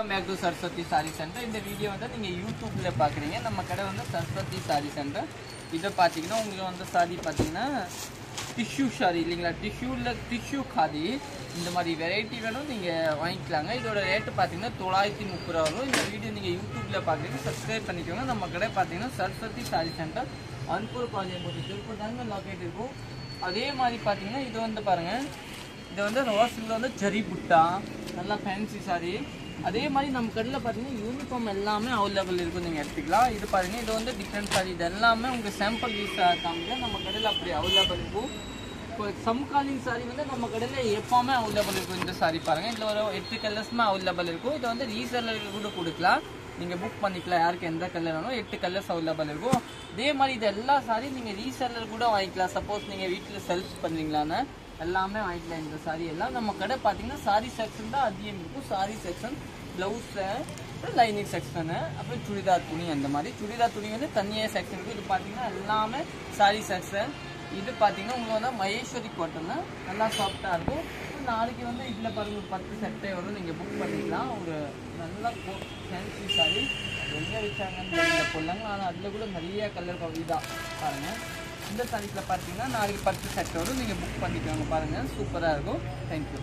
Welcome back to Saraswathi sari centre. இந்த video வந்து நீங்கள் யூடியூப்பில் பார்க்குறீங்க. நம்ம கடை வந்து சரஸ்வதி சாரி சென்டர். இதை பார்த்தீங்கன்னா உங்களுக்கு வந்து சாரி பார்த்தீங்கன்னா டிஷ்யூ சாரி இல்லைங்களா, டிஷ்யூ காதி இந்த மாதிரி வெரைட்டி வேணும் நீங்கள் வாங்கிக்கலாங்க. இதோட ரேட்டு பார்த்தீங்கன்னா 930 ரூபா வரும். இந்த வீடியோ நீங்கள் யூடியூப்பில் பார்க்குறீங்க, சப்ஸ்கிரைப் பண்ணிக்கோங்க. நம்ம கடை பார்த்தீங்கன்னா சரஸ்வதி சாரி சென்டர் அன்பூர் காலேஜ் திருப்பூர் தாங்க லொக்கேட் இருக்கும். அதே மாதிரி பார்த்தீங்கன்னா இது வந்து பாருங்கள், இது வந்து ரோஸில் வந்து ஜரி புட்டா நல்லா ஃபேன்சி சாரி. அதே மாதிரி நம்ம கடையில் பார்த்தீங்கன்னா யூனிஃபார்ம் எல்லாமே அவைலபிள் இருக்கும், நீங்கள் எடுத்துக்கலாம். இது பாருங்கள், இது வந்து டிஃப்ரெண்ட் சாரி. இது எல்லாமே உங்கள் சாம்பிள் யூஸ் காமிக்க நம்ம கடையில் அப்படி அவைலபிள் இருக்கும். இப்போ சம்காலின் சாரி வந்து நம்ம கடையில் எப்போவுமே அவைலபிள் இருக்கும். இந்த சாரி பாருங்கள், இதில் ஒரு 8 கலர்ஸுமே அவைலபிள் இருக்கும். இது வந்து ரீசேலருக்கு கூட கொடுக்கலாம், நீங்கள் புக் பண்ணிக்கலாம். யாருக்கு எந்த கலர் வேணும் 8 கலர்ஸ் அவைலபிள் இருக்கும். இதே மாதிரி இது எல்லா சாரி நீங்கள் ரீசேலர் கூட வாங்கிக்கலாம். சப்போஸ் நீங்கள் வீட்டில் செல்ஸ் பண்ணுறீங்களான்னு எல்லாமே வாங்கிக்கலாம். இந்த சாரி எல்லாம் நம்ம கடை பார்த்தீங்கன்னா சாரி செக்ஷன் தான் அதிகம் இருக்கும். Sorry section, blouse, lining section, அப்புறம் சுடிதார் துணி. அந்த மாதிரி சுடிதார் துணி வந்து தனியாக செக்ஷன் இருக்குது. இது பார்த்தீங்கன்னா எல்லாமே சாரி செக்ஷன். இது பார்த்தீங்கன்னா உங்களுக்கு வந்து மகேஸ்வரி காட்டன் நல்லா சாஃப்டாக இருக்கும். நாளைக்கு வந்து இதில் பாருங்கள் ஒரு 10 செட்டே வரும், நீங்கள் புக் பண்ணிக்கலாம். ஒரு நல்லா ஃபேன்சி சாரி. அது எங்கே வச்சாங்கன்னு போடலாங்க, ஆனால் அதில் கூட நிறைய கலர் இதாக பாருங்கள். இந்த சாரீஸில் பார்த்தீங்கன்னா நாளைக்கு 10 செட் வரும், நீங்கள் புக் பண்ணிக்கோங்க. பாருங்கள், சூப்பராக இருக்கும். தேங்க்யூ.